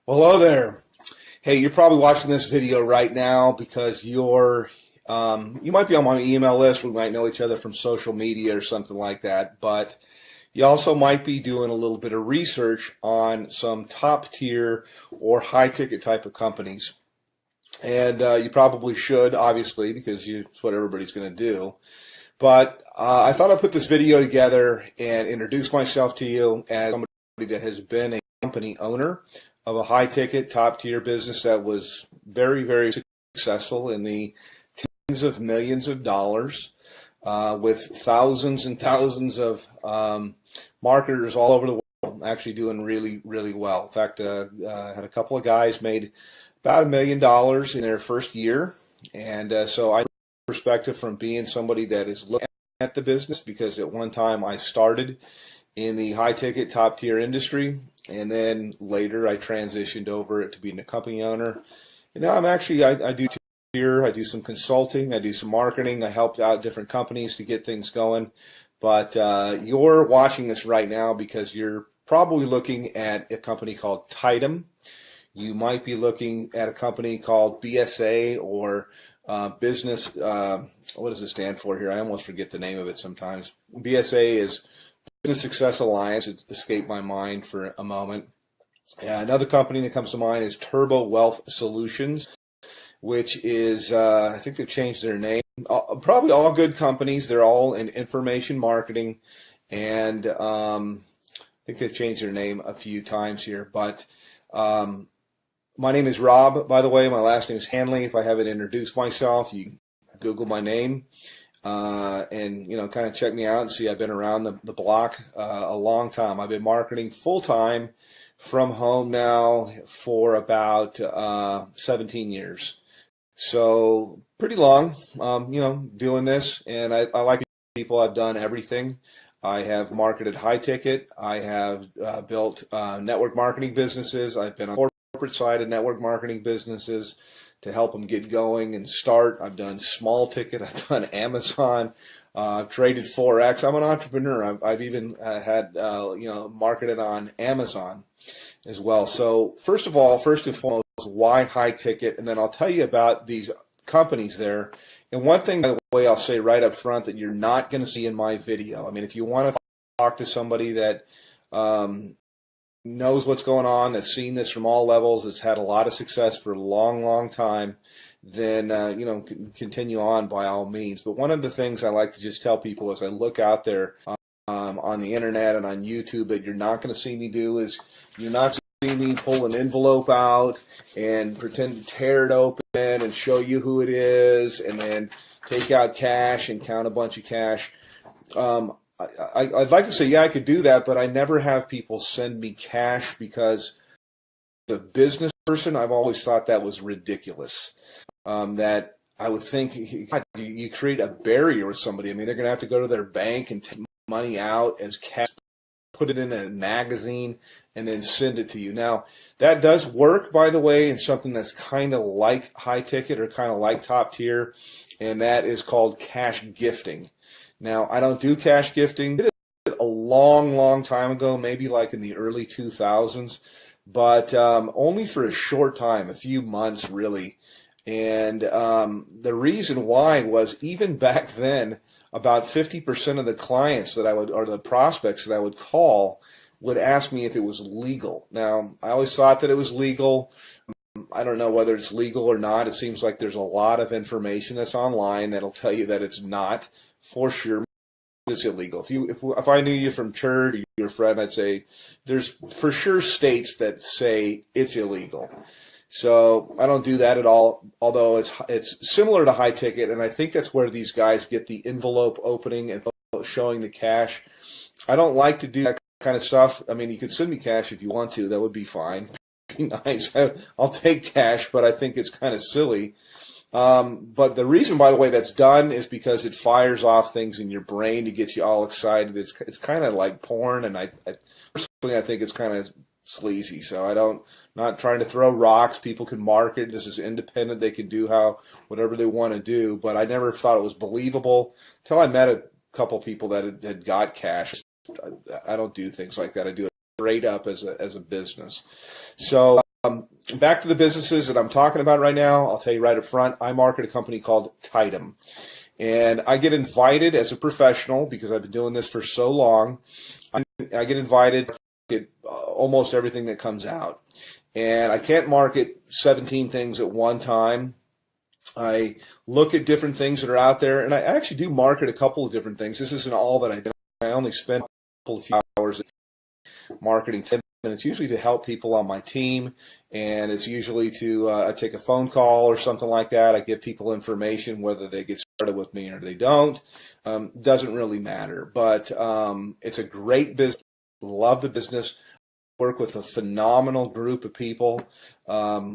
Well, hello there. Hey, you're probably watching this video right now because you might be on my email list. We might know each other from social media or something like that. But you also might be doing a little bit of research on some top tier or high ticket type of companies. And you probably should, obviously, because it's what everybody's going to do. But I thought I'd put this video together and introduce myself to you as somebody that has been a company owner of a high-ticket, top-tier business that was very, very successful in the tens of millions of dollars with thousands and thousands of marketers all over the world actually doing really, really well. In fact, I had a couple of guys made about $1 million in their first year. And so I have perspective from being somebody that is looking at the business, because at one time I started in the high-ticket, top-tier industry. And then later I transitioned over to being a company owner. And now I'm actually, I do here, I do some consulting, I do some marketing, I helped out different companies to get things going. But you're watching this right now because you're probably looking at a company called Tidem. You might be looking at a company called BSA or business, what does it stand for here? I almost forget the name of it sometimes. BSA is Business Success Alliance. It escaped my mind for a moment. Another company that comes to mind is Turbo Wealth Solutions, which is, I think they've changed their name. Probably all good companies. They're all in information marketing, and I think they've changed their name a few times here. But my name is Rob, by the way. My last name is Hanley. If I haven't introduced myself, you can Google my name. And kind of check me out and see I've been around the block a long time. I've been marketing full-time from home now for about 17 years. So pretty long, doing this. And I like people. I've done everything. I have marketed high ticket. I have built network marketing businesses. I've been on the corporate side of network marketing businesses to help them get going and start. I've done small ticket. I've done Amazon. I've traded Forex. I'm an entrepreneur. I've even had marketed on Amazon as well. So first and foremost, why high ticket? And then I'll tell you about these companies there. And one thing, by the way, I'll say right up front that you're not going to see in my video. I mean, if you want to talk to somebody that knows what's going on, that's seen this from all levels, that's had a lot of success for a long, long time, then, continue on by all means. But one of the things I like to just tell people as I look out there on the internet and on YouTube that you're not going to see me do is you're not going to see me pull an envelope out and pretend to tear it open and show you who it is and then take out cash and count a bunch of cash. I'd like to say, yeah, I could do that, but I never have people send me cash because as a business person, I've always thought that was ridiculous. That I would think you create a barrier with somebody. I mean, they're going to have to go to their bank and take money out as cash, put it in a magazine, and then send it to you. Now, that does work, by the way, in something that's kind of like high ticket or kind of like top tier, and that is called cash gifting. Now, I don't do cash gifting. I did it a long, long time ago, maybe like in the early 2000s, but only for a short time, a few months really. And the reason why was even back then, about 50% of the clients that I would, or the prospects that I would call, would ask me if it was legal. Now, I always thought that it was legal. I don't know whether it's legal or not. It seems like there's a lot of information that's online that'll tell you that it's not. For sure, it's illegal. If I knew you from church or your friend, I'd say there's for sure states that say it's illegal. So I don't do that at all. Although it's similar to high ticket, and I think that's where these guys get the envelope opening and showing the cash. I don't like to do that kind of stuff. I mean, you could send me cash if you want to. That would be fine. Be nice. I'll take cash, but I think it's kind of silly. But the reason, by the way, that's done is because it fires off things in your brain to get you all excited. It's kind of like porn, and I personally think it's kind of sleazy. So not trying to throw rocks. People can market. This is independent. They can do whatever they want to do. But I never thought it was believable until I met a couple people that had got cash. I don't do things like that. I do it straight up as a business. So back to the businesses that I'm talking about right now. I'll tell you right up front, I market a company called Tidem. And I get invited as a professional, because I've been doing this for so long, I get invited to market almost everything that comes out. And I can't market 17 things at one time. I look at different things that are out there, and I actually do market a couple of different things. This isn't all that I do. I only spend a couple of hours marketing, and it's usually to help people on my team, and it's usually to I take a phone call or something like that. I give people information, whether they get started with me or they don't. Doesn't really matter, but it's a great business. Love the business. Work with a phenomenal group of people,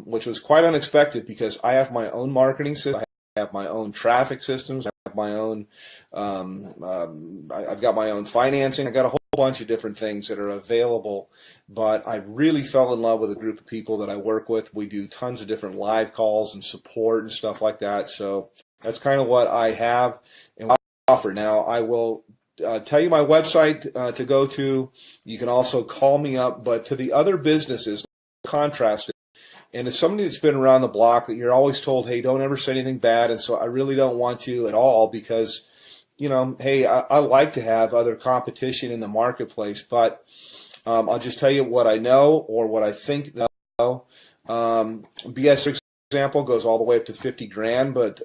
which was quite unexpected, because I have my own marketing system, I have my own traffic systems, I have my own, I've got my own financing, I got a whole bunch of different things that are available. But I really fell in love with a group of people that I work with. We do tons of different live calls and support and stuff like that. So that's kind of what I have and what I offer. Now, I will tell you my website to go to. You can also call me up. But to the other businesses, contrast it. And as somebody that's been around the block, you're always told, hey, don't ever say anything bad. And so I really don't want to at all, because, you know, hey, I like to have other competition in the marketplace. But I'll just tell you what I know, or what I think I know. BS, for example, goes all the way up to 50 grand, but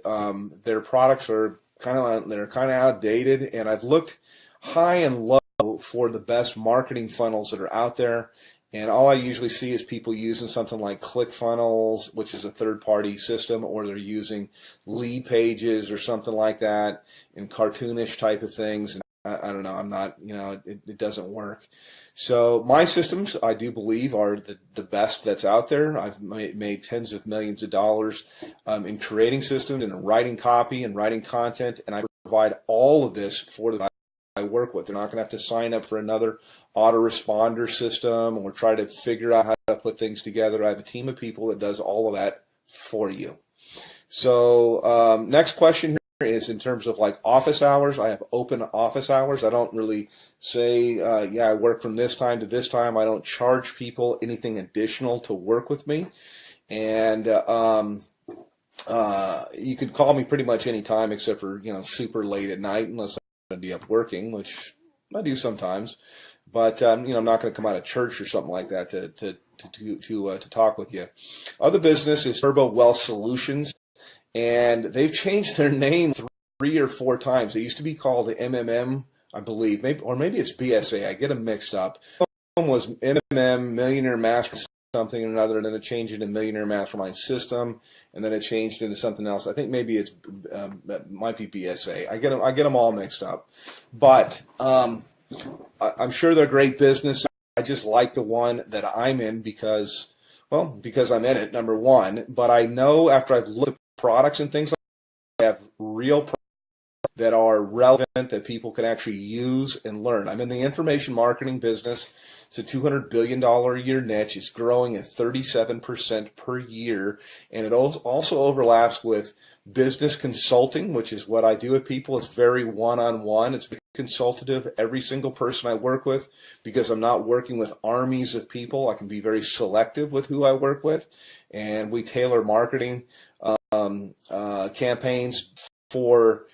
their products are kind of outdated. And I've looked high and low for the best marketing funnels that are out there, and all I usually see is people using something like ClickFunnels, which is a third-party system, or they're using lead pages or something like that, and cartoonish type of things. And I don't know, I'm not, you know, it doesn't work. So my systems, I do believe, are the best that's out there. I've made tens of millions of dollars in creating systems and writing copy and writing content, and I provide all of this for the I work with. They're not going to have to sign up for another autoresponder system or try to figure out how to put things together. I have a team of people that does all of that for you. So next question here is in terms of like office hours. I have open office hours. I don't really say, yeah, I work from this time to this time. I don't charge people anything additional to work with me. And you can call me pretty much any time except for, you know, super late at night, unless I'm going to be up working, which I do sometimes. But you know, I'm not going to come out of church or something like that to talk with you. Other business is Turbo Wealth Solutions, and they've changed their name 3 or 4 times. They used to be called the MMM, I believe, maybe it's BSA. I get them mixed up. One was MMM, Millionaire Master something or another, and then it changed into Millionaire Mastermind System, and then it changed into something else. I think maybe it's that might be BSA. I get them all mixed up, but I'm sure they're great business. I just like the one that I'm in because I'm in it, number one. But I know after I've looked at products and things like that, I have real products that are relevant, that people can actually use and learn. I'm in the information marketing business. It's a $200 billion a year niche. It's growing at 37% per year. And it also overlaps with business consulting, which is what I do with people. It's very one-on-one. It's very consultative. Every single person I work with, because I'm not working with armies of people, I can be very selective with who I work with. And we tailor marketing campaigns for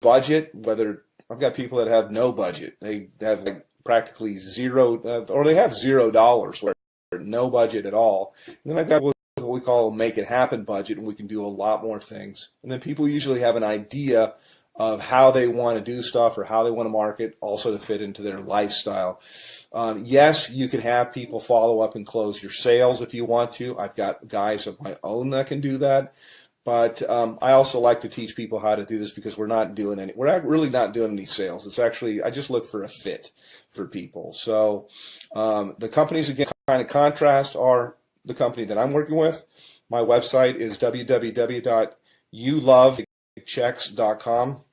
budget, whether I've got people that have no budget. They have like practically zero, or they have $0, where no budget at all. And then I've got what we call a make it happen budget, and we can do a lot more things. And then people usually have an idea of how they want to do stuff or how they want to market, also to fit into their lifestyle. Yes, you can have people follow up and close your sales if you want to. I've got guys of my own that can do that. But I also like to teach people how to do this, because we're really not doing any sales. It's actually, I just look for a fit for people. So the companies, again, kind of contrast are the company that I'm working with. My website is www.youlovechecks.com.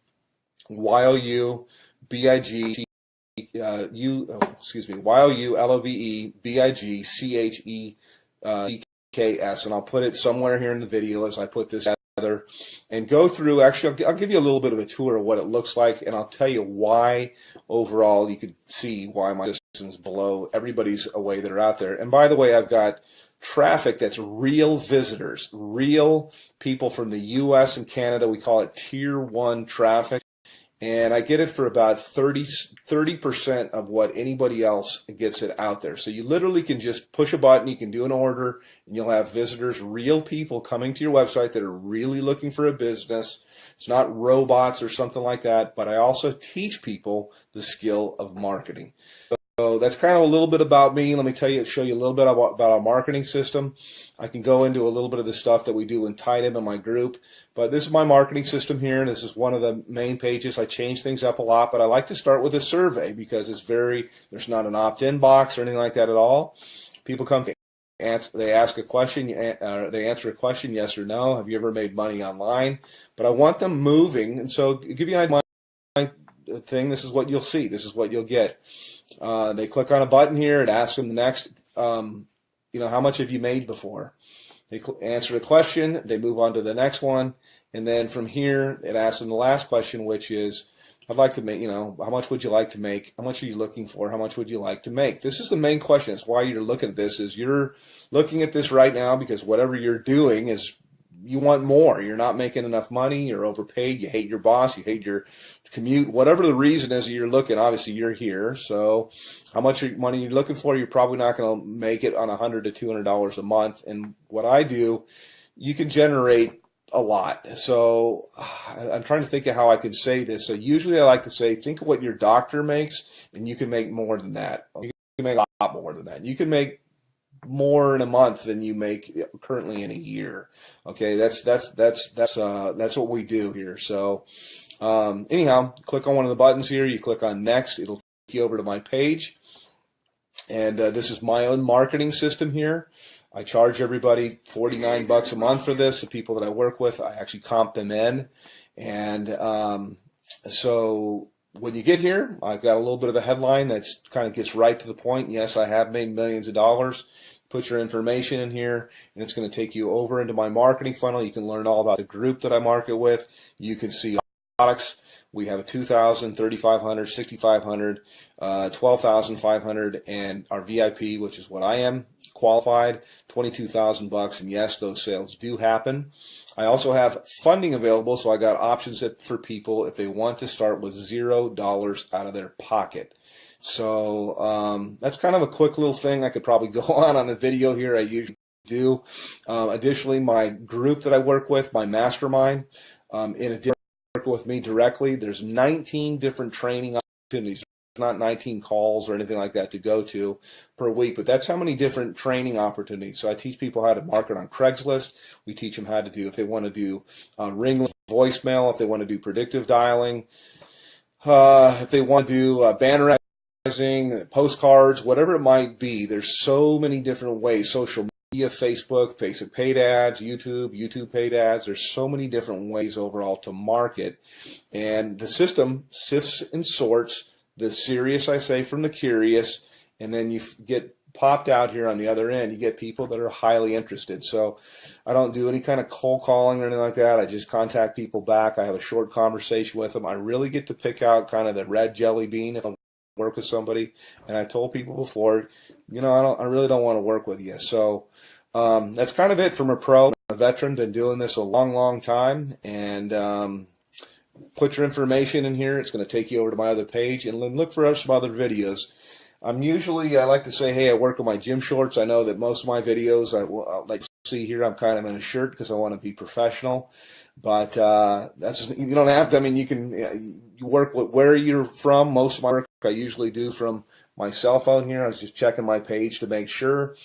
YOULOVEBIGCHECKS, and I'll put it somewhere here in the video as I put this together and go through. Actually, I'll give you a little bit of a tour of what it looks like, and I'll tell you why overall you could see why my system below everybody's away that are out there. And by the way, I've got traffic that's real visitors, real people from the US and Canada. We call it tier 1 traffic. And I get it for about 30% of what anybody else gets it out there. So you literally can just push a button, you can do an order, and you'll have visitors, real people coming to your website that are really looking for a business. It's not robots or something like that, but I also teach people the skill of marketing. So that's kind of a little bit about me. Let me show you a little bit about our marketing system. I can go into a little bit of the stuff that we do in Tidem in my group, but this is my marketing system here, and this is one of the main pages. I change things up a lot, but I like to start with a survey because there's not an opt-in box or anything like that at all. People come to they ask a question, they answer a question, yes or no. Have you ever made money online? But I want them moving, and so to give you an idea thing, this is what you'll see. This is what you'll get. They click on a button here. It asks them the next, how much have you made before? They answer a question. They move on to the next one. And then from here, it asks them the last question, which is, I'd like to make, how much would you like to make? How much are you looking for? How much would you like to make? This is the main question. It's why you're looking at this, is you're looking at this right now because whatever you're doing is you want more. You're not making enough money. You're overpaid. You hate your boss. You hate your commute. Whatever the reason is that you're looking, obviously you're here. So how much money you're looking for, you're probably not going to make it on $100 to $200 a month. And what I do, you can generate a lot. So I'm trying to think of how I can say this. So usually I like to say, think of what your doctor makes, and you can make more than that. You can make a lot more than that. You can make more in a month than you make currently in a year. Okay, that's what we do here. So anyhow, click on one of the buttons here. You click on next. It'll take you over to my page. And this is my own marketing system here. I charge everybody $49 a month for this. The people that I work with, I actually comp them in. And so when you get here, I've got a little bit of a headline that kind of gets right to the point. Yes, I have made millions of dollars. Put your information in here, and it's going to take you over into my marketing funnel. You can learn all about the group that I market with. You can see products. We have a 2,000, 3,500, 6,500, 12,500, and our VIP, which is what I am, qualified, $22,000. And yes, those sales do happen. I also have funding available, so I got options for people if they want to start with $0 out of their pocket. So that's kind of a quick little thing. I could probably go on a video here. I usually do. Additionally, my group that I work with, my mastermind, in addition to working with me directly, there's 19 different training opportunities. Not 19 calls or anything like that to go to per week, but that's how many different training opportunities. So I teach people how to market on Craigslist. We teach them how to do, if they want to do ring voicemail, if they want to do predictive dialing, if they want to do banner advertising, postcards, whatever it might be. There's so many different ways. Social media, Facebook paid ads, YouTube paid ads. There's so many different ways overall to market. And the system sifts and sorts the serious, I say, from the curious, and then you get popped out here on the other end. You get people that are highly interested. So I don't do any kind of cold calling or anything like that. I just contact people back. I have a short conversation with them. I really get to pick out kind of the red jelly bean if I work with somebody. And I told people before, I really don't want to work with you. So that's kind of it from a pro, a veteran, been doing this a long, long time, and put your information in here. It's going to take you over to my other page, and look for some other videos. I like to say, hey, I work with my gym shorts. I know that most of my videos, like to see here, I'm kind of in a shirt because I want to be professional. But you don't have to. I mean, you work with where you're from. Most of my work I usually do from my cell phone here. I was just checking my page to make sure.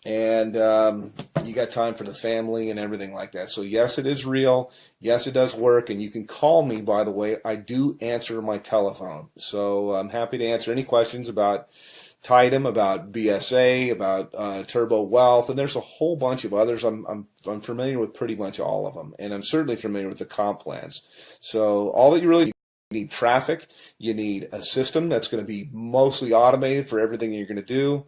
And you got time for the family and everything like that. So yes, it is real. Yes, it does work. And you can call me, by the way. I do answer my telephone. So I'm happy to answer any questions about Tidem, about BSA, about Turbo Wealth. And there's a whole bunch of others. I'm familiar with pretty much all of them. And I'm certainly familiar with the comp plans. So all that you really need traffic. You need a system that's going to be mostly automated for everything you're going to do.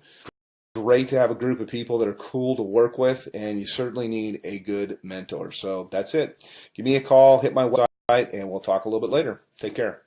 Great to have a group of people that are cool to work with, and you certainly need a good mentor. So that's it. Give me a call, hit my website, and we'll talk a little bit later. Take care.